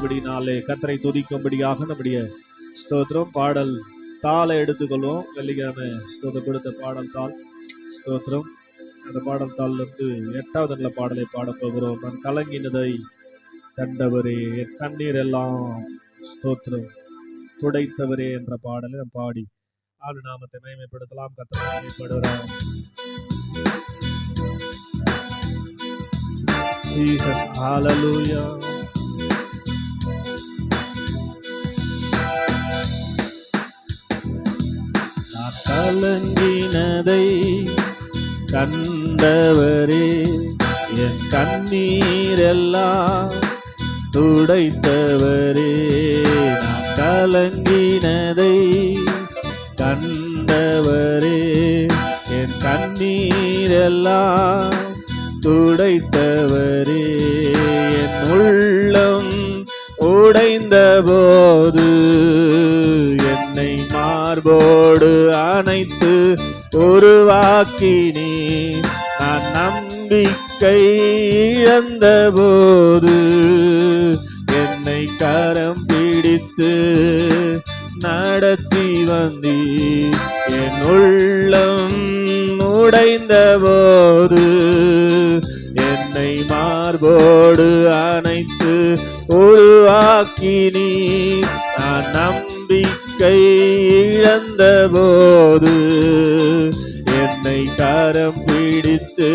இருக்கிறபடினாலே கர்த்தரை துதிக்கும்படியாக நம்முடைய ஸ்தோத்திரம் பாடல் தாளை எடுத்துக்கொள்வோம். வெள்ளிக்கிழமை ஸ்தோத்திரம் கொடுத்த பாடல் தாள் ஸ்தோத்திரம். அந்த பாடல் தாளிலிருந்து 8வது நல்ல பாடலை பாடப் போகிறோம். நான் கலங்கினதை கண்டவரே, என் கண்ணீர் எல்லாம் ஸ்தோத்திரம் துடைத்தவரே என்ற பாடலை நாம் பாடி ஆடு நாமத்தை மகிமைப்படுத்தலாம். கர்த்தரை மகிமைப்படுகிறார். Jesus, hallelujah. நான் கலங்கினதை கண்டவரே, என் கண்ணீரெல்லாம் துடைத்தவரே. நான் கலங்கினதை கண்டவரே, என் கண்ணீரெல்லாம் துடைத்தவரே. என் உள்ளம் உடைந்த போது என்னை மார்போடு அணைத்து உருவாக்கினீ. நான் நம்பிக்கை இழந்த போது என்னை கரம் பிடித்து நடத்தி வந்தீ. என் உள்ளம் உடைந்த போது என்னை மார்போடு அணைத்து உருவாக்கினீ. நான் நம்பிக்கை இழந்த போது என்னை கரம் பிடித்து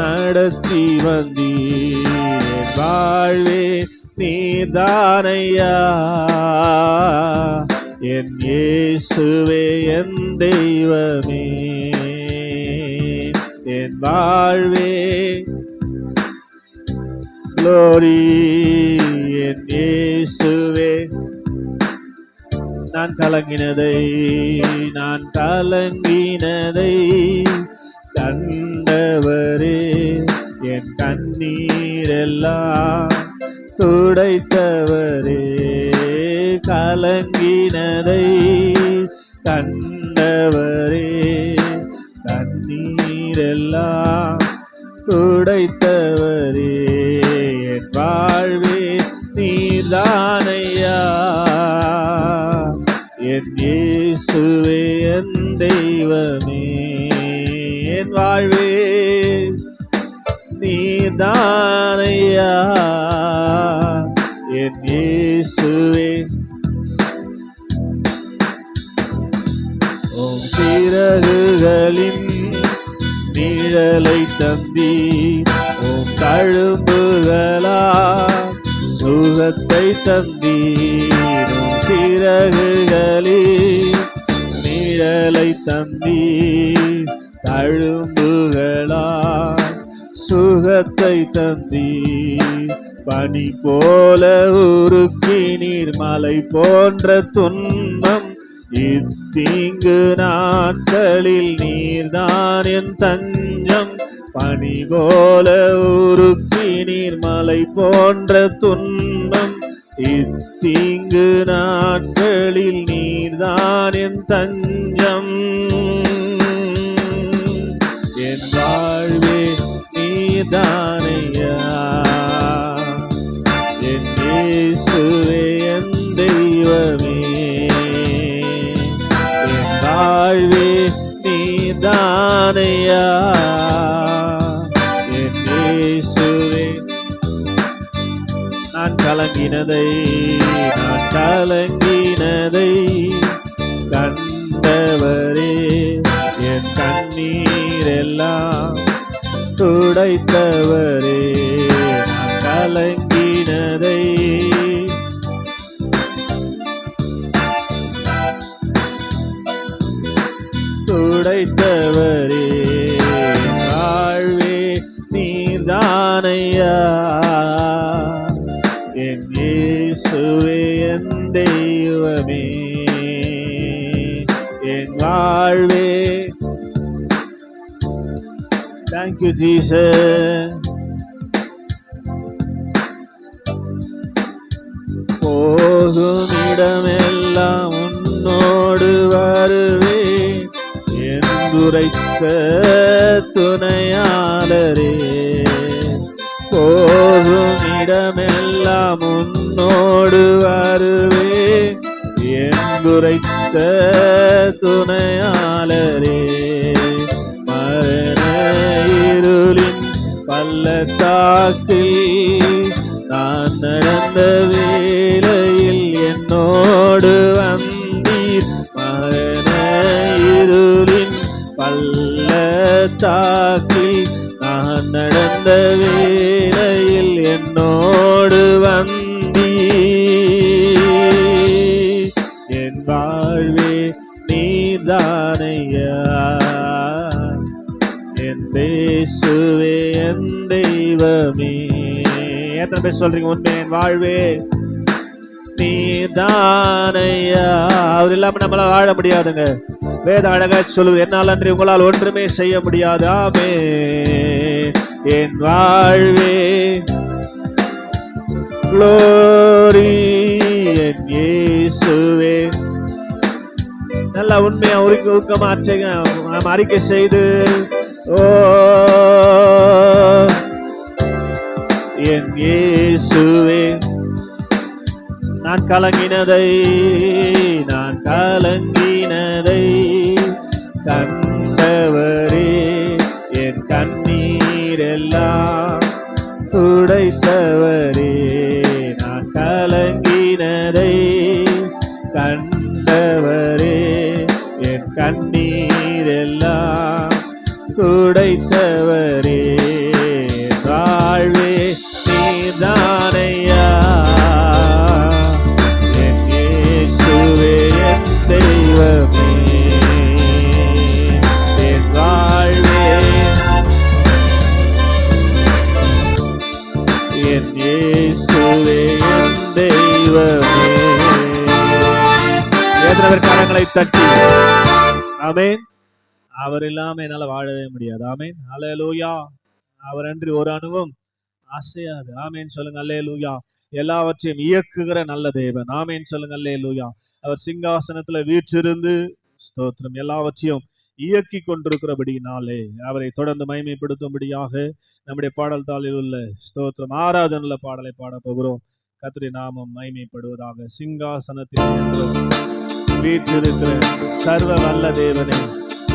நடத்தி வந்தீர். வாழ்வே நீர்தானையா, என் இயேசுவே என் தெய்வமே. என் வாழ்வே glory, என் இயேசுவே. நான் கலங்கினதை கண்டவரே, என் கண்ணீரெல்லாம் துடைத்தவரே. கலங்கினதை கண்டவரே, கண்ணீரெல்லாம் துடைத்தவரே. என் வாழ்வே நீர்தானையா, என் இயேசுவே என் தெய்வமே. என் வாழ்வே நீர்தானையா, என் இயேசுவே. உம் சிறகுகளின் நிழலை தந்தி, உம் தழும்புகளா சுகத்தை தந்தீர். உம் சிறகுகளின் நிழலை தந்தி, தழும்புகளா சுகத்தை தந்தி. பனி போல உருக்கினீர், மலை போன்ற துன்பம் இத்தீங்கு நாட்களில் நீர்தான் என் தஞ்சம். பனி போல உருக்கினீர், மலை போன்ற துன்பம் இத்தீங்கு நாட்களில் நீர்தான் என் தஞ்சம். என் வாழ்வே நீர்தானையா, என் இயேசுவே என் தெய்வமே. என் வாழ்வே நீர்தானையா, என் இயேசுவே. நான் கலங்கினதை கண்டவரே, என் கண்ணீரெல்லாம் துடைத்தவரே. நான் கலங்கினதை துடைத்தவரே. வாழ்வே நீர்தானையா, என் இயேசுவே என் தெய்வமே. என் வாழ்வே. Thank you, Jesus. போகும் இடமெல்லாம் உன்னோடு வருவேன், என்றுரைத்த துணையாளரே. போகும் இடமெல்லாம் நாளெல்லாம் உன்னோடு வருவேன் என் குறைத்த துணையாளரே. மரண இருளின் பள்ளத்தாக்கில் நான் நடந்த வேளையில் என்னோடு வந்தீர். மரண இருளின் பள்ளத்தாக்கில் நான் நடந்த வேளையில் என்னோடு வந்தீர். என் வாழ்வே நீதானையா, என் இயேசுவே என் தெய்வமே. எத்தனை பேர் சொல்றீங்க உண்மை? என் வாழ்வே நீதானையா. அவர் இல்லாம நம்மளால வாழ முடியாதுங்க. வேத அழகா சொல்லுவது, என்னால் அன்றி உங்களால் ஒன்றுமே செய்ய முடியாது. ஆமே. என் வாழ்வே glory என் இயேசுவே. நல்லா உண்மையா உருக்கமா அறிக்கை செய்து, ஓ என் இயேசுவே, நான் கலங்கினதை கண்டவரே, என் கண்ணீரெல்லாம் துடைத்தவரே. நான் கலங்கினதை கண்டவரே, என் கண்ணீரெல்லாம் துடைத்தவரே. வாழ்வே நீதானையா, என் இயேசுவே என் தெய்வமே. என் வாழ்வே என் இயேசுவே என் தெய்வமே. எத்தனை கரங்களை தட்டி ஆமென். அவர் இல்லாம என்னால வாழவே முடியாது. ஆமென். அல்லேலூயா. அவர் அன்றி ஒரு அணுவும் அசையாது. ஆமென் சொல்லுங்க. அல்லேலூயா. எல்லாவற்றையும் இயக்குகிற நல்ல தேவன். ஆமென் சொல்லுங்க. அல்லேலூயா. அவர் சிங்காசனத்துல வீற்றிருந்து ஸ்தோத்திரம் எல்லாவற்றையும் இயக்கி கொண்டிருக்கிறபடினாலே அவரை தொடர்ந்து மகிமைப்படுத்தும்படியாக நம்முடைய பாடல் தாளில் உள்ள ஸ்தோத்திரம் ஆராதனையுள்ள பாடலை பாட போகிறோம். கர்த்தருடைய நாமம் மகிமைப்படுவதாக. சிங்காசனத்தில் வீற்றிருக்கிற சர்வ வல்ல தேவனே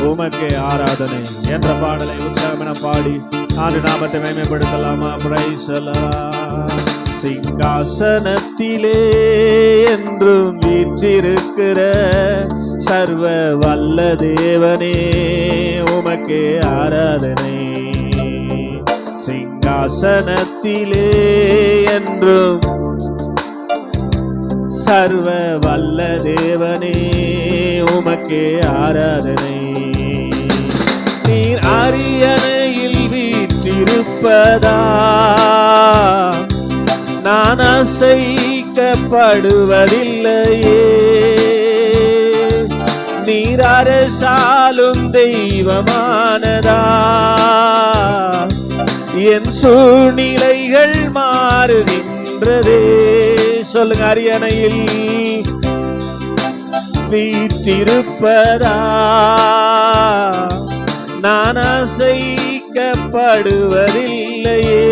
உமக்கே ஆராதனை என்ற பாடலை உற்சாகமென பாடி ஆண்டு நாமத்தை மகிமைப்படுத்தலாமா? Praise the Lord. சிங்காசனத்திலே என்றும் வீற்றிருக்கிற சர்வ வல்ல தேவனே உமக்கே ஆராதனை. சிங்காசனத்திலே என்றும் சர்வ வல்ல தேவனே உமக்கே ஆராதனை. நீர் அரியணையில் வீற்றிருப்பதா நான் அசைக்கப்படுவதில்லையே. நீர் அரசாலும் தெய்வமானதா என் சூழ்நிலைகள் மாறுகின்றதே. சொல்லுங்க. அரியணையில் வீற்றிருப்பதா நான் அசைக்கப்படுவதில்லையே.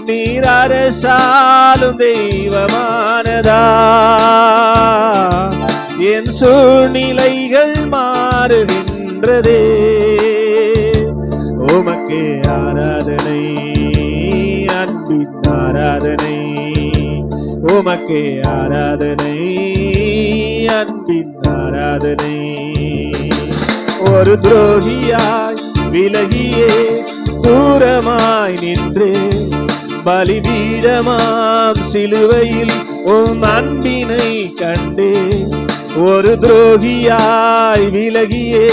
நீர் அரசாலும் தெய்வமானதா என் சூழ்நிலைகள் மாறுகின்றதே. உமக்கே ஆராதனை அன்பின் ஆராதனை. உமக்கே ஆராதனை அன்பின் ஆராதனை. ஒரு துரோகியாய் விலகியே தூரமாய் நின்று பலிபீடமாம் சிலுவையில் உம் அன்பினை கண்டே. ஒரு துரோகியாய் விலகியே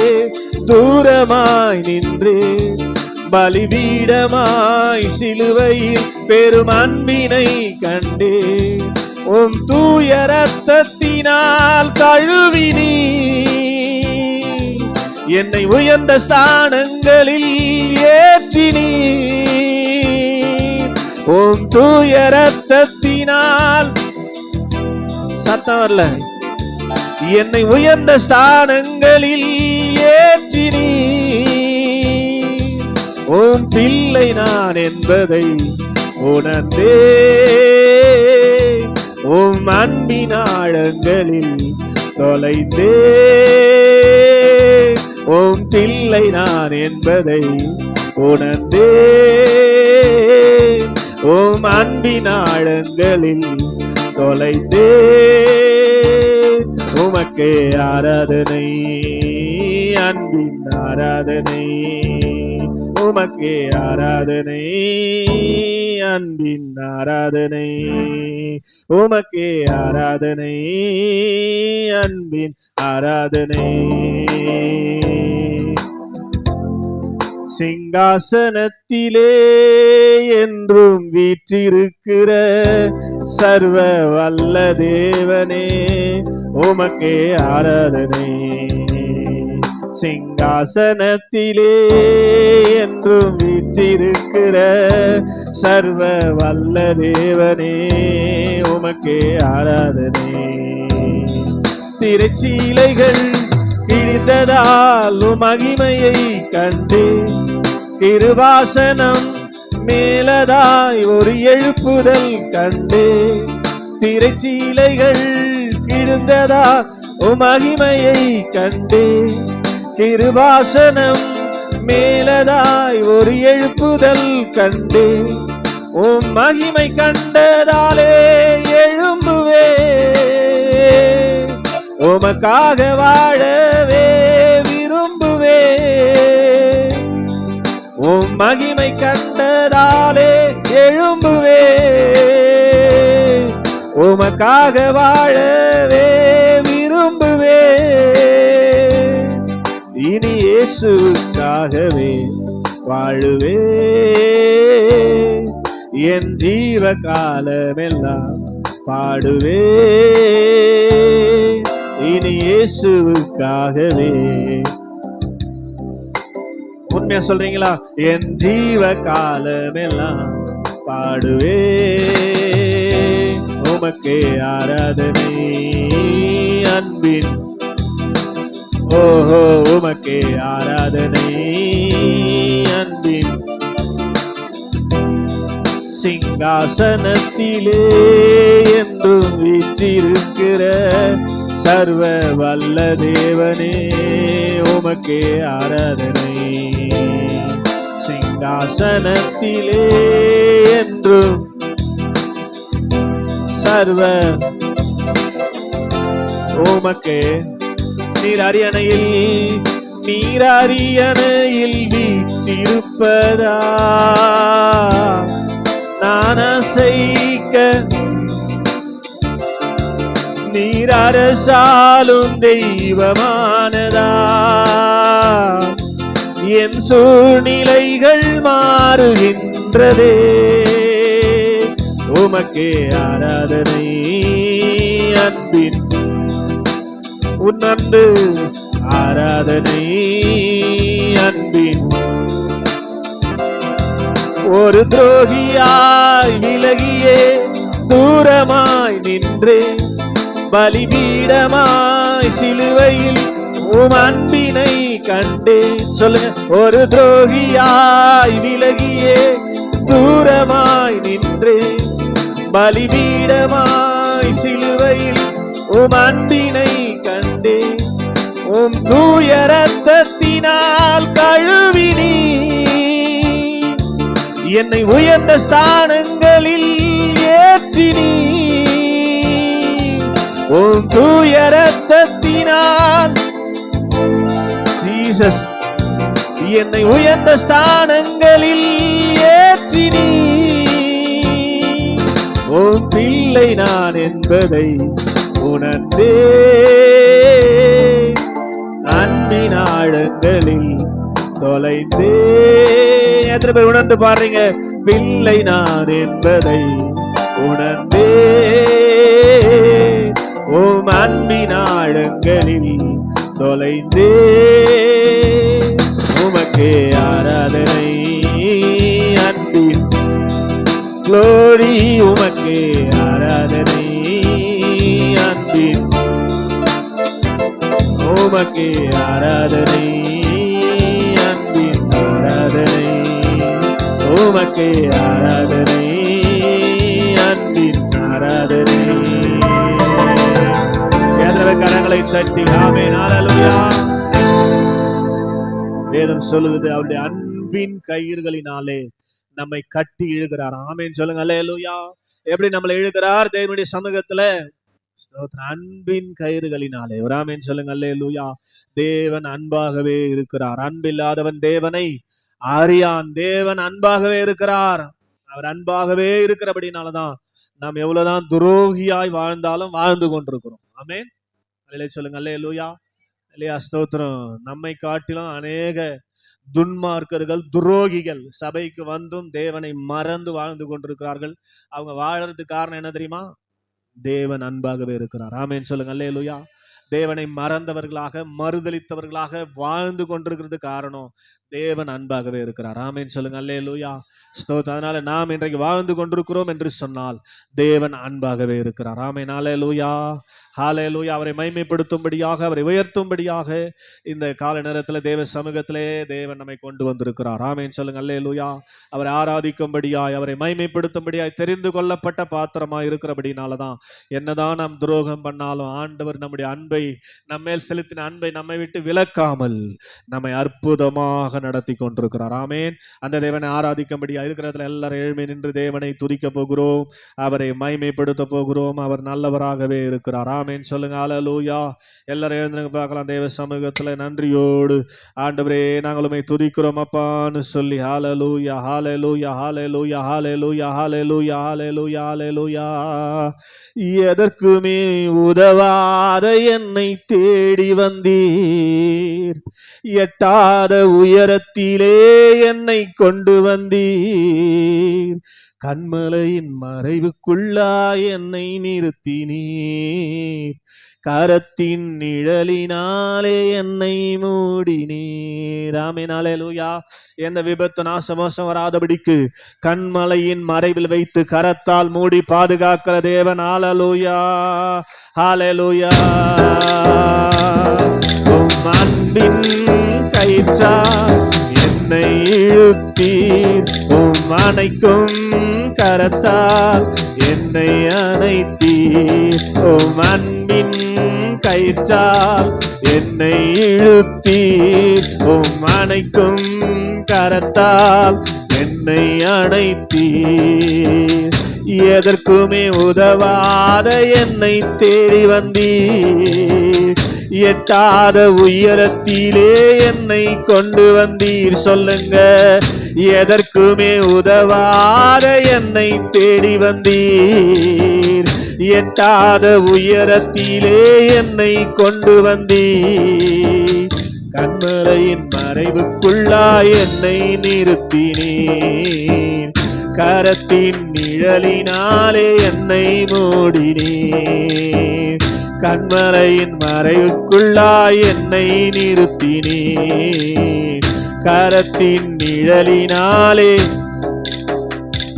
தூரமாய் நின்று பலிபீடமாய் சிலுவையில் பெரும் அன்பினை கண்டே. உம் தூய இரத்தத்தினால் கழுவினீ என்னை உயர்ந்த ஸ்தானங்களில் ஏற்றினீ. உம் தூய இரத்தத்தினால் சத்தம் வரல. என்னை உயர்ந்த ஸ்தானங்களில் ஏற்றினீ. உம் பிள்ளை நான் என்பதை உணர்ந்தே உம் அன்பின் ஆழங்களில் தொலைந்தே உம் பிள்ளை நான் என்பதை உணர்ந்தே உம் அன்பின் ஆழங்களில் தொலைந்தே உமக்கே ஆராதனை அன்பின் ஆராதனை உமக்கே ஆராதனை அன்பின் ஆராதனை உமக்கே ஆராதனை அன்பின் ஆராதனை சிங்காசனத்திலே என்றும் வீற்றிருக்கிற சர்வ வல்ல தேவனே உமக்கே ஆராதனை சிங்காசனத்திலே என்றும் வீற்றிருக்கிற சர்வ வல்ல தேவனே உமக்கே ஆராதனை திரைச்சீலைகள் கிழிந்ததால் மகிமையை கண்டு கிருபாசனம் மேலதாய் ஒரு எழுப்புதல் கண்டு திரைச்சீலைகள் கிழிந்ததால் மகிமையை கண்டு கிருபாசனம் மேலதாய் ஒரு எழுப்புதல் கண்டு உம் மகிமை கண்டதாலே எழும்புவே உமக்காக வாழவே விரும்புவே உம் மகிமை கண்டதாலே எழும்புவே உமக்காக வாழவே விரும்புவே இனி இயேசுவுக்காகவே வாழுவே என் ஜீவ காலமெல்லாம் பாடுவே இனி இயேசுவுக்காகவே உண்மையா சொல்றீங்களா என் ஜீவ காலமெல்லாம் பாடுவே உமக்கே ஆராதனை அன்பின் ஓஹோ உமக்கே ஆராதனை அன்பின் சிங்காசனத்திலே என்றும் வீற்றிருக்கிற சர்வ வல்ல தேவனே உமக்கே ஆராதனை சிங்காசனத்திலே என்றும் சர்வ உமக்கே நீர் அரியணையில் வீற்றிருப்பதா நான் அசைக்க நீர் அரசாலும் தெய்வமானதா என் சூழ்நிலைகள் மாறுகின்றதே உமக்கே ஆராதனை அன்பின் உன் அன்பு ஆராதனை அன்பின் ஒரு துரோகியாய் விலகியே தூரமாய் நின்றே பலிபீடமாய் சிலுவையில் உம் அன்பினை கண்டே சொல்லுங்க ஒரு துரோகியாய் விலகியே தூரமாய் நின்றே பலிபீடமாய் சிலுவையில் உம் அன்பினை கண்டே உம் தூய இரத்தத்தினால் கழுவினீ என்னை உயர்ந்த ஸ்தானங்களில் ஏற்றினீ உம் தூய இரத்தத்தினால் ஜீசஸ் என்னை உயர்ந்த ஸ்தானங்களில் ஏற்றினீ உம் பிள்ளை நான் என்பதை உணர்ந்தே அன்பின் ஆழங்களில் தொலைந்தே எத்தனை பேர் உணர்ந்து பாருங்க பிள்ளை நான் என்பதை உணர்ந்தே உம் அன்பின் ஆழங்களில் தொலைந்தே உமக்கே ஆராதனை அன்பின் க்ளோரி உமக்கே ஆராதனை அன்பின் உமக்கே ஆராதனை அன்பின் ஆராதனை உமக்கே ஆராதனை கரங்களை தட்டி ஆமென். ஹல்லேலூயா. வேதம் சொல்லுது அவருடைய அன்பின் கயிறுகளினாலே நம்மை கட்டி இழுக்கிறார். ஆமென் சொல்லுங்க. ஹல்லேலூயா. எப்படி நம்மளை இழுக்கிறார்? தேவனுடைய சமூகத்துல அன்பின் கயிறுகளினாலே. ஒரு ஆமென் சொல்லுங்க. ஹல்லேலூயா. தேவன் அன்பாகவே இருக்கிறார். அன்பில்லாதவன் தேவனை அறியான். தேவன் அன்பாகவே இருக்கிறார். அவர் அன்பாகவே இருக்கிறபடினாலதான் நாம் எவ்வளவுதான் துரோகியாய் வாழ்ந்தாலும் வாழ்ந்து கொண்டிருக்கிறோம். ஆமென் சொல்லுங்க. ஹல்லேலூயா. இல்லையா? ஸ்தோத்திரம். நம்மை காட்டிலும் அநேக துன்மார்க்கர்கள், துரோகிகள் சபைக்கு வந்தும் தேவனை மறந்து வாழ்ந்து கொண்டிருக்கிறார்கள். அவங்க வாழறதுக்கு காரணம் என்ன தெரியுமா? தேவன் அன்பாகவே இருக்கிறார். ஆமென் சொல்லுங்க. அல்லேலூயா. தேவனை மறந்தவர்களாக, மறுதலித்தவர்களாக வாழ்ந்து கொண்டிருக்கிறது காரணம் தேவன் அன்பாகவே இருக்கிறார். ஆமென் சொல்லுங்க. அல்லேலூயா. ஸ்தோத்திரம். அதனால நாம் இன்றைக்கு வாழ்ந்து கொண்டிருக்கிறோம் என்று சொன்னால் தேவன் அன்பாகவே இருக்கிறார். ஆமென். அல்லேலூயா. ஹல்லேலூயா. அவரை மகிமைப்படுத்தும்படியாக, அவரை உயர்த்தும்படியாக இந்த கால நேரத்தில் தேவ சமூகத்திலே தேவன் நம்மை கொண்டு வந்திருக்கிறார். ஆமென் சொல்லுங்க. அல்லேலூயா. அவரை ஆராதிக்கும்படியாய், அவரை மகிமைப்படுத்தும்படியாய் தெரிந்து கொள்ளப்பட்ட பாத்திரமாய் இருக்கிறபடினாலதான் என்னதான் நாம் துரோகம் பண்ணாலும் ஆண்டவர் நம்முடைய அன்பை, நம்மேல் செலுத்தின அன்பை நம்மை விட்டு விலக்காமல் நம்மை அற்புதமாக நடத்தி கொண்டிருக்கிறார். ஆமென். அந்த தேவனை ஆராதிக்கும்படியா இருக்கிறதுல எல்லாரும் எழுமை நின்று தேவனை துதிக்க போகிறோம், அவரை மகிமைப்படுத்த போகிறோம். அவர் நல்லவராகவே இருக்கிறார். ஆமென் சொல்லுங்க. ஹல்லேலூயா. எல்லாரும் எழுந்துங்க பார்க்கலாம். தேவ சமூகத்துல நன்றியோடு ஆண்டவரே நாங்கள் உம்மை துதிக்கிறோம் அப்பான்னு சொல்லி. ஹல்லேலூயா. ஹல்லேலூயா. ஹல்லேலூயா. ஹல்லேலூயா. ஹல்லேலூயா. ஹல்லேலூயா. ஹல்லேலூயா. எதற்குமே உதவாத என்னை தேடி வந்தீர், எட்டாத உயரத்திலே என்னை கொண்டு வந்தீர், கண்மலையின் மறைவுக்குள்ளா என்னை நிறுத்தினீர், கரத்தின் நிழலினாலே என்னை மூடினீர். ஆமென். ஹல்லேலூயா. எந்த விபத்து நாசமோசம் வராதபடிக்கு கண்மலையின் மறைவில் வைத்து கரத்தால் மூடி பாதுகாக்கிற தேவன். ஹல்லேலூயா. ஹல்லேலூயா. அன்பின் கயிற்றால் என்னை இழுத்தீர், அணைக்கும் கரத்தால் என்னை அணைத்தீர், அன்பின் கயிற்றால் என்னை இழுத்தீர், அணைக்கும் கரத்தால் என்னை அணைத்தீர், எதற்குமே உதவாத என்னை தேடி வந்தீர், எட்டாத உயரத்திலே என்னை கொண்டு வந்தீர். சொல்லுங்க. எதற்குமே உதவாத என்னை தேடி வந்தீர், எட்டாத உயரத்திலே என்னை கொண்டு வந்தீர், கண்மலையின் மறைவுக்குள்ளா என்னை நிறுத்தினீர், கரத்தின் நிழலினாலே என்னை மூடினீர், கண்மலையின் மறைவுக்குள்ளா என்னை நிறுத்தினீர், கரத்தின் நிழலினாலே.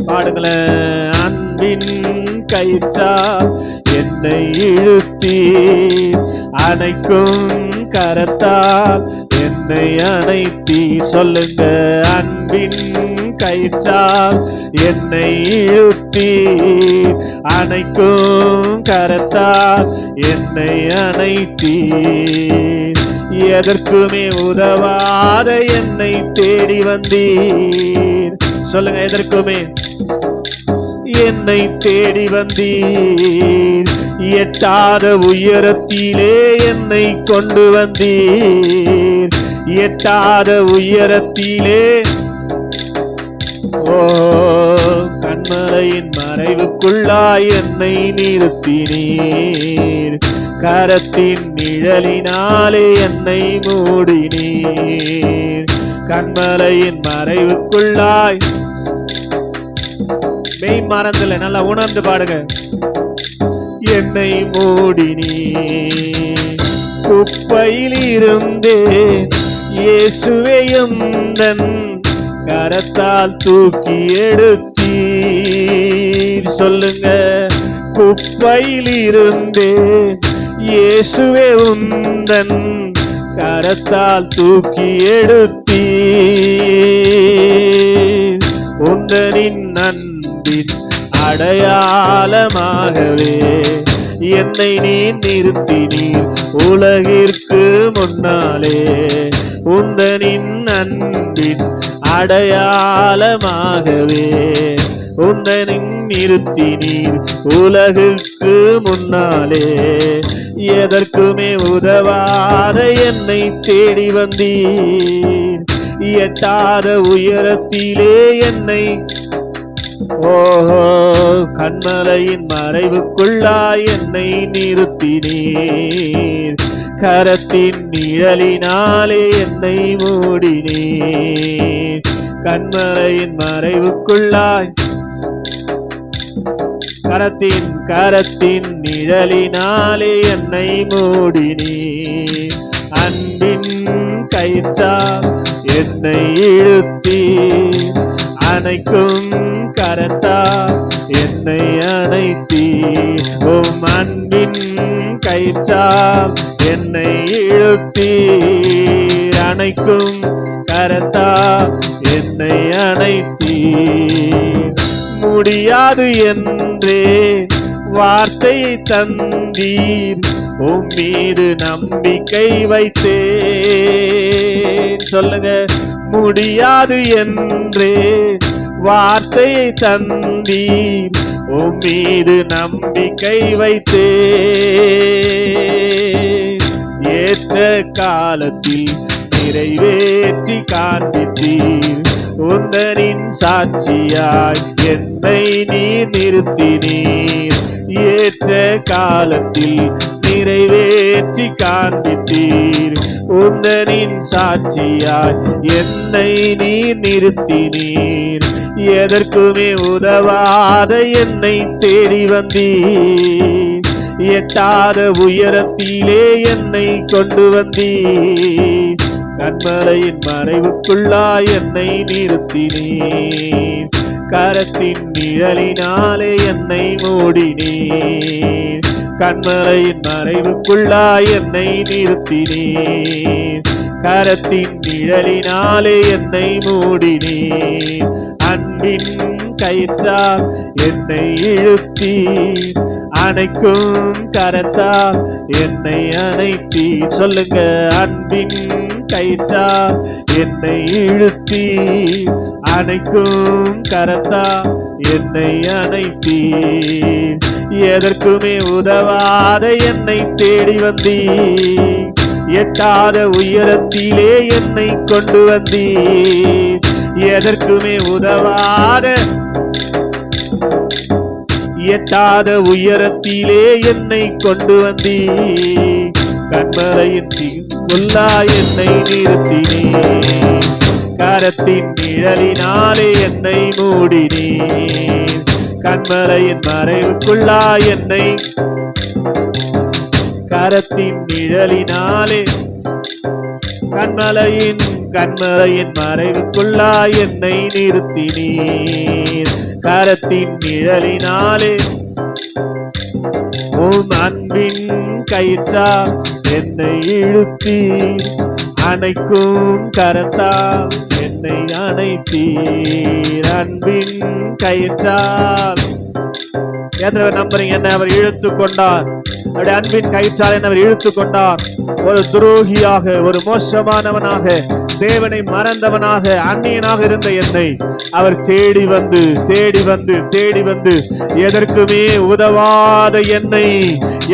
பாடுங்களேன். அன்பின் கயிற்றால் என்னை இழுத்தீர், அணைக்கும் கரத்தால் என்னை அணைத்தீர். சொல்லுங்க. அன்பின் கயிற்றால் என்னை இழுத்தீர், அணைக்கும் கரத்தால் என்னை அணைத்தீர், எதற்குமே உதவாத என்னை தேடி வந்தீர். சொல்லுங்க. எதற்குமே என்னை தேடி வந்தீர், எட்டாத உயரத்திலே என்னை கொண்டு வந்தீர், எட்டாத உயரத்திலே. ஓ கண்மலையின் மறைவுக்குள்ளா என்னை நிறுத்தினீர், கரத்தின் நிழலினாலே என்னை மூடினீர், கண்மலையின் மறைவுக்குள்ளாய். மெய் மறந்துல நல்லா உணர்ந்து பாடுங்க. என்னை மூடினீர், குப்பையில் இருந்தேன் இயேசுவே எந்தன் கரத்தால் தூக்கி எடுத்தீர். சொல்லுங்க. குப்பையில் இருந்தேன் இயேசுவே உந்தன் கரத்தால் தூக்கி எடுத்தீர், உந்தனின் அன்பின் அடையாளமாகவே என்னை நீ நிறுத்தினீர் உலகிற்கு முன்னாலே. உந்தனின் அன்பின் அடையாளமாகவே உந்தனின் நிறுத்தினீர் உலகுக்கு முன்னாலே. எதற்குமே உதவாத என்னை தேடி வந்தீர். எட்டாத உயரத்திலே என்னை கண்மலையின் மறைவுக்குள்ளாய் என்னை நிறுத்தினீர். கரத்தின் நிழலினாலே என்னை மூடினீர். கண்மலையின் மறைவுக்குள்ளாய் கரத்தின் நிழலினாலே என்னை மூடினீர். அன்பின் கயிற்றால் என்னை இழுத்தி அணைக்கும் கரத்தால் என்னை அணைத்தி. உம் அன்பின் கயிற்றால் என்னை இழுத்தி அணைக்கும் கரத்தால் என்னை அணைத்தி. முடியாது என்றே வார்த்தை தந்தீர். உம் மீது நம்பிக்கை வைத்தேன். சொல்லுங்க. முடியாது என்றே வார்த்தையை தந்தீர். உம் மீது நம்பிக்கை வைத்தேன். ஏற்ற காலத்தில் நிறைவேற்றி காண்பித்தீர். உந்தனின் சாட்சியாய் என்னை நீர் நிறுத்தினீர். ஏற்ற காலத்தில் நிறைவேற்றி காண்பித்தீர். உந்தனின் சாட்சியாய் என்னை நீர் நிறுத்தினீர். எதற்குமே உதவாத என்னை தேடி வந்தீர். எட்டாத உயரத்திலே என்னை கொண்டு வந்தீர். கண்மலையின் மறைவுக்குள்ளாய் என்னை நிறுத்தினீர். கரத்தின் நிழலினாலே என்னை மூடினீர். கண்மலையின் மறைவுக்குள்ளாய் என்னை நிறுத்தினீர். கரத்தின் நிழலினாலே என்னை மூடினீர். அன்பின் கயிற்றால் என்னை இழுத்தீர். அணைக்கும் கரத்தால் என்னை அணைத்தீர். சொல்லுங்க. அன்பின் கயிற்றால் என்னை இழுத்தீர். அணைக்கும் கரத்தால் என்னை அணைத்தீர். எதற்குமே உதவாத என்னை தேடி வந்தீர். எட்டாத உயரத்திலே என்னை கொண்டு வந்தீர். எதற்குமே உதவாத எட்டாத உயரத்திலே என்னை கொண்டு வந்தீர். கண்மலையின் உள்ளாய் என்னை நிறுத்தினீர். கரத்தின் நிழலினாலே என்னை மூடினீர். கண்மலையின் மறைவுக்குள்ளாய் என்னை கரத்தின் நிழலினாலே கண்மலையின் மறைவுக்குள்ளாய் என்னை நிறுத்தினீர். கரத்தின் நிழலினாலே உம் அன்பின் கயிற்றால் என்னை இழுத்தீர். அணைக்கும் கரத்தால் என்னை அணைத்தீர். அன்பின் கயிற்றால் என்ற நம்புறீங்க? என்ன அவர் இழுத்து கொண்டார். அவருடைய அன்பின் கயிற்றால் என்ன அவர் இழுத்து கொண்டார். ஒரு துரோகியாக, ஒரு மோசமானவனாக, தேவனை மறந்தவனாக, அந்நியனாக இருந்த என்னை அவர் தேடி வந்து எதற்குமே உதவாத என்னை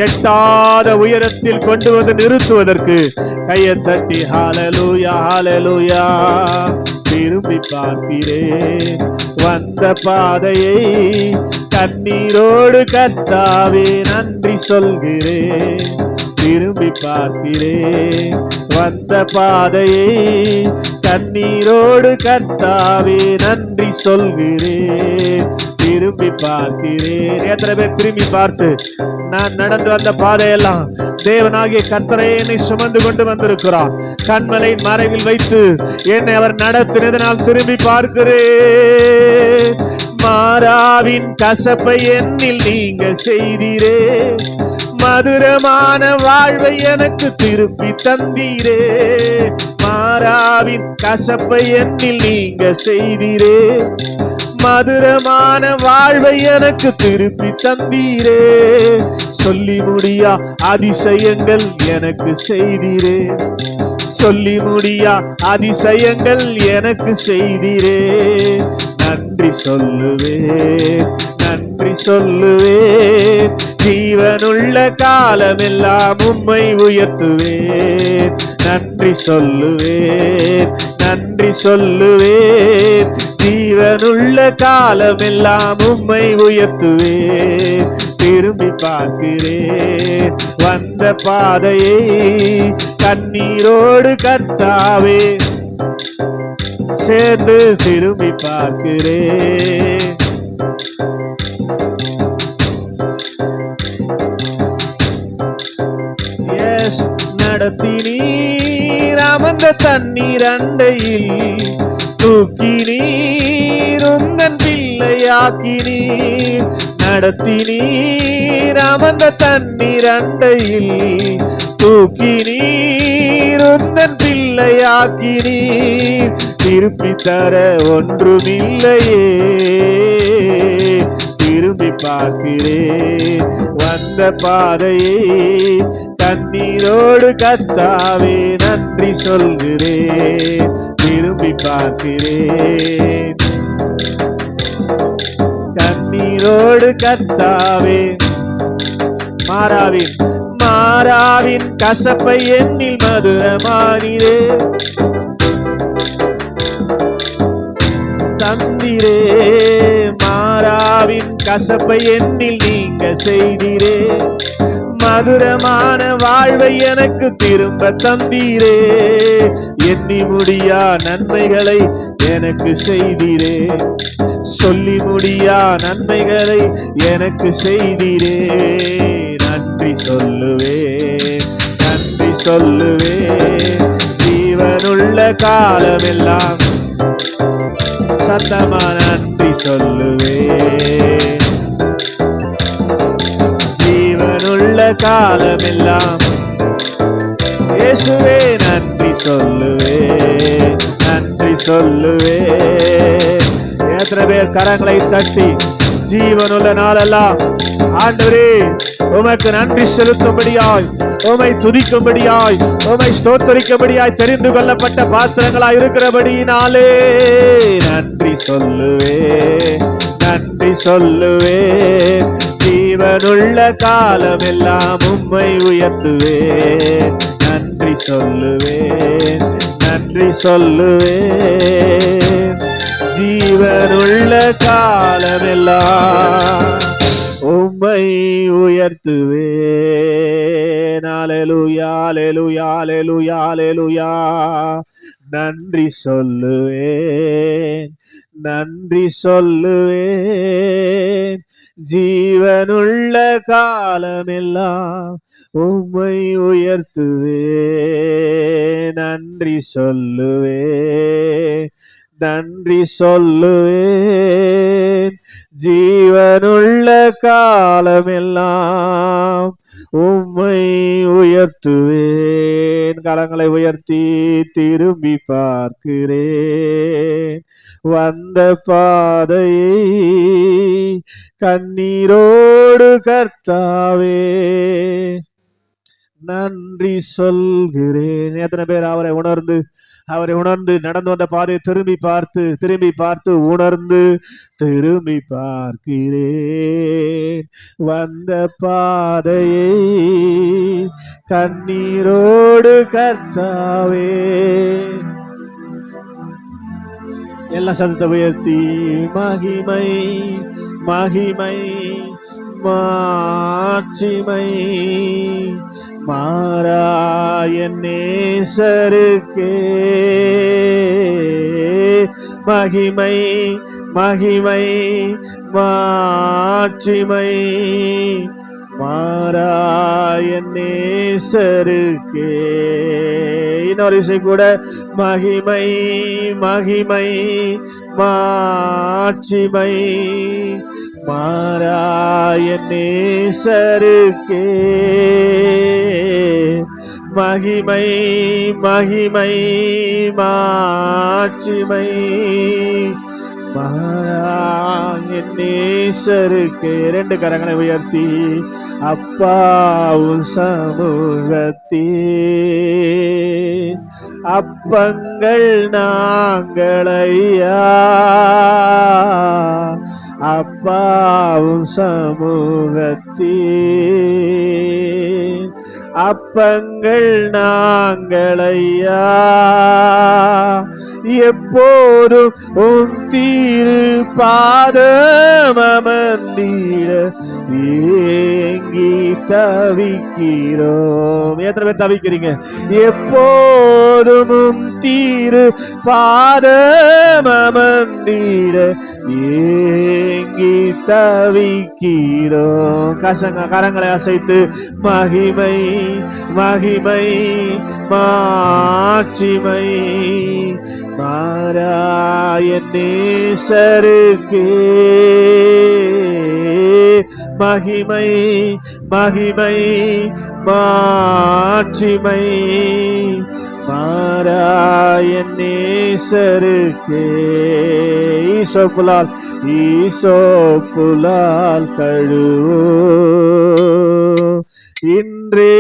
எட்டாத உயரத்தில் கொண்டு வந்து நிறுத்துவதற்கு கையை தட்டி ஹல்லேலூயா ஹல்லேலூயா திரும்பி பார்க்கிறேன். வந்த பாதையை கண்ணீரோடு கர்த்தாவே நன்றி சொல்கிறேன். திரும்பி பார்க்கிறேன். வந்த பாதையை கண்ணீரோடு கர்த்தாவே நன்றி சொல்கிறேன். திரும்பி பார்க்கிறேன். எத்தனை பேர் திரும்பி பார்த்து நான் நடந்து வந்த பாதையெல்லாம் தேவனாகிய கர்த்தரே என்னை சுமந்து கொண்டு வந்திருக்கிறார். கண்மலையின் மறைவில் வைத்து என்னை அவர் நடத்தினதனால் திரும்பி பார்க்கிறேன். மாறாவின் கசப்பை என்னில் நீங்க செய்தீரே. மதுரமான வாழ்வை எனக்கு திருப்பி தந்தீரே. மாறாவின் கசப்பை என்னில் நீங்க செய்தீரே. மதுரமான வாழ்வை எனக்கு திருப்பி தந்தீரே. சொல்லி முடியா அதிசயங்கள் எனக்கு செய்தீரே. சொல்லி முடியா அதிசயங்கள் எனக்கு செய்தீரே. நன்றி சொல்லுவேன், நன்றி சொல்லுவேன். ஜீவனுள்ள காலமெல்லாம் உம்மை உயர்த்துவேன். நன்றி சொல்லுவேன், நன்றி சொல்லுவேன். ஜீவனுள்ள காலமெல்லாம் உம்மை உயர்த்துவேன். திரும்பி பார்க்கிறேன் வந்த பாதையை கண்ணீரோடு கர்த்தாவே சேர்ந்து திரும்பி பார்க்கிறேன். எஸ், நடத்தினீர் அமர்ந்த தண்ணீர் அண்டையில், தூக்கினீர் உந்தன் பிள்ளையாக்கினீர். நடத்தினீர் அமர்ந்த தண்ணீர் அண்டையில், தூக்கினீர் உந்தன் பிள்ளையாக்கினீர். திருப்பி தர ஒன்றுமில்லையே, திரும்பி பார்க்கிறேன் வந்த பாதையை கண்ணீரோடு கர்த்தாவே நன்றி சொல்கிறேன். திரும்பி பார்க்கிறேன் கண்ணீரோடு கர்த்தாவே. மாறாவின் கசப்பை எண்ணில் மதுரமானிரே தந்திரே. மாறாவின் கசப்பை எண்ணில் நீங்க செய்தீரே. மதுரமான வாழ்வை எனக்கு திரும்ப தந்தீரே. எண்ணி முடியா நன்மைகளை எனக்கு செய்தீரே. சொல்லி முடியா நன்மைகளை எனக்கு செய்தீரே. நன்றி சொல்லுவேன், நன்றி சொல்லுவேன். ஜீவனுள்ள காலமெல்லாம் சத்தமா நன்றி சொல்லுவேன். ஜீவனுள்ள காலமெல்லாம் இயேசுவே நன்றி சொல்லுவேன், நன்றி சொல்லுவேன். எத்தனை பேர் கரங்களை தட்டி ஜீவனுள்ள நாளெல்லாம் ஆண்டவரே உமக்கு நன்றி செலுத்தும்படியாய், உமை துதிக்கும்படியாய், உமை ஸ்தோத்தரிக்கும்படியாய் தெரிந்து கொள்ளப்பட்ட பாத்திரங்களாய் இருக்கிறபடியினாலே நன்றி சொல்லுவேன், நன்றி சொல்லுவேன். ஜீவனுள்ள காலமெல்லாம் உம்மை உயர்த்துவேன். நன்றி சொல்லுவேன், நன்றி சொல்லுவேன். ஜீவனுள்ள காலமெல்லாம் உம்மை உயர்த்துவேன். அல்லேலூயா, அல்லேலூயா, அல்லேலூயா, அல்லேலூயா. நன்றி சொல்லுவேன், நன்றி சொல்லுவேன். ஜீவனுள்ள காலமெல்லாம் உம்மை உயர்த்துவேன். நன்றி சொல்லுவேன், நன்றி சொல்லுவேன். ஜீவனுள்ள காலமெல்லாம் உம்மை உயர்த்துவேன். கரங்களை உயர்த்தி திரும்பி பார்க்கிறேன் வந்த பாதையை கண்ணீரோடு கர்த்தாவே நன்றி சொல்கிறேன். எத்தனை பேர் அவரை உணர்ந்து நடந்து வந்த பாதையை திரும்பி பார்த்து உணர்ந்து திரும்பி பார்க்கிறேன் வந்த பாதையை கண்ணீரோடு கர்த்தாவே. எல்லா சத்தத்தை உயர்த்தி மகிமை மகிமை மாட்சிமை மாறாய நேசருக்கே. மகிமை மகிமை மாட்சிமை மாறாய நேசருக்கே. இன்னொரு இசை கூட மகிமை மகிமை மாட்சிமை மாறாய நேசருக்கே. மகிமை மகிமை மாட்சிமை என் நேசருக்கு 2 கரங்களை உயர்த்தி அப்பாவும் சமூகத்தில் அப்பங்கள் நாங்களையா அப்பாவும் சமூகத்தில் அப்பங்கள் நாங்களையா எப்போதும் உன் திரு பாதம் அமர்ந்திட ஏங்கி தவிக்கிறோம். எத்தனை பேர் தவிக்கிறீங்க? எப்போதும் உன் திரு பாதம் அமர்ந்திட ஏங்கி தவிக்கிறோம். கரங்களை அசைத்து மகிமை மகிமை மாட்சிமை மாறாய நேசருக்கு மகிமை மகிமை மாட்சிமை மாறாய நேசருக்கு ஈசோப்புலால் கழுவோ இன்றே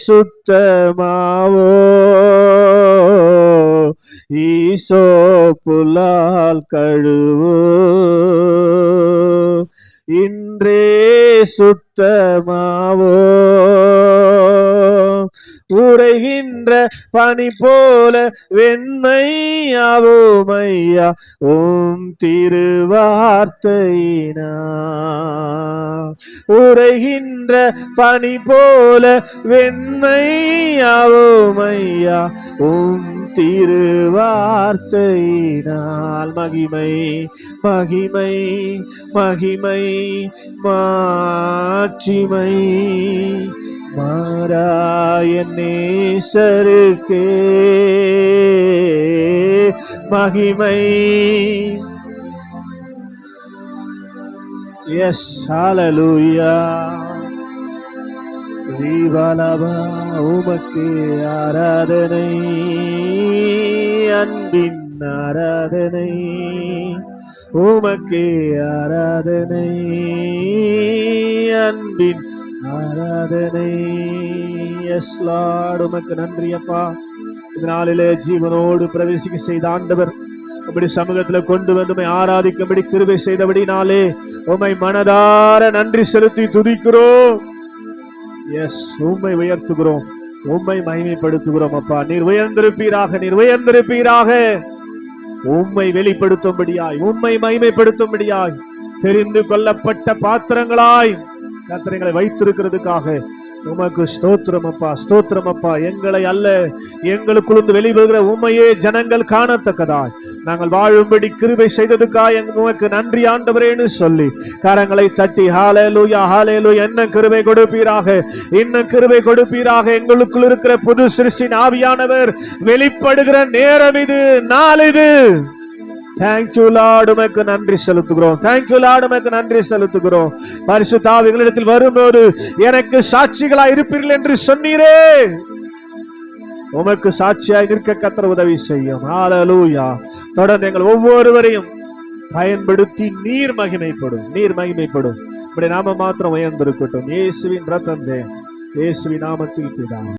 சுத்தமாவோ ஈசோப்புலால் கழுவோ இன்றே சுத்தமாவோ உரைகின்ற பனி போல வெண்மையாவோமையா ஓம் திருவார்த்தையினா உரைகின்ற பனி போல வெண்மையாவோமையா ஓம் திருவார்த்தையினால் மகிமை மகிமை மகிமை மாட்சிமை மாறாய நேசருக்கு மகிமை. எஸ் ஹல்லேலூயா. தீபாலபா உமக்கு ஆராதனை அன்பின் ஆராதனை உமக்கு ஆராதனை அன்பின் ஆராதனை. எஸ் லார்ட் உமக்கு நன்றி அப்பா. இந்த நாளிலே ஜீவனோடு பிரவேசிக்க செய்த ஆண்டவர் உம்முடைய சமூகத்துல கொண்டு வந்து ஆராதிக்கும்படி கிருபை செய்தபடினாலே உம்மை மனதார நன்றி செலுத்தி துதிக்கிறோம். எஸ் உம்மை உயர்த்துகிறோம், உம்மை மகிமைப்படுத்துகிறோம் அப்பா. நீர் உயர்ந்திருப்பீராக, நீர் உயர்ந்திருப்பீராக. உம்மை வெளிப்படுத்தும்படியாய், உம்மை மகிமைப்படுத்தும்படியாய் தெரிந்து கொள்ளப்பட்ட பாத்திரங்களாய் கர்த்தரை வைத்திருக்கிறதுக்காக உமக்கு ஸ்தோத்திரம் அப்பா, ஸ்தோத்திரம் அப்பா. எங்களை அல்ல, எங்களுக்குள்ளிருந்து வெளிவருகிற உம்மையே ஜனங்கள் காணத்தக்கதாய் நாங்கள் வாழும்படி கிருபை செய்ததுக்காக உமக்கு நன்றி ஆண்டவரேன்னு சொல்லி கரங்களை தட்டி ஹல்லேலூயா ஹல்லேலூயா. என்ன கிருபை கொடுப்பீராக, இன்னும் கிருபை கொடுப்பீராக. எங்களுக்குள் இருக்கிற புது சிருஷ்டின் ஆவியானவர் வெளிப்படுகிற நேரம் இது, நாள் இது. தேங்க்யூ லார்ட், உமக்கு நன்றி செலுத்துகிறோம். தேங்க்யூ லார்ட், உமக்கு நன்றி செலுத்துகிறோம். பரிசுத்த ஆவி எங்களிடத்தில் வரும்போது எனக்கு சாட்சிகளாய் இருப்பீர்கள் என்று சொன்னீரே, உமக்கு சாட்சியாய் நிற்க கர்த்தர் உதவி செய்யும். ஹல்லேலூயா. தொடர்ந்து எங்கள் ஒவ்வொருவரையும் பயன்படுத்தி நீர் மகிமைப்படும், நீர் மகிமைப்படும். இப்படி நாம மாத்திரம் உயர்ந்திருக்கட்டும். இயேசுவின் ரத்தம் ஜெயம், இயேசுவின் நாமத்தில் பிதாவே.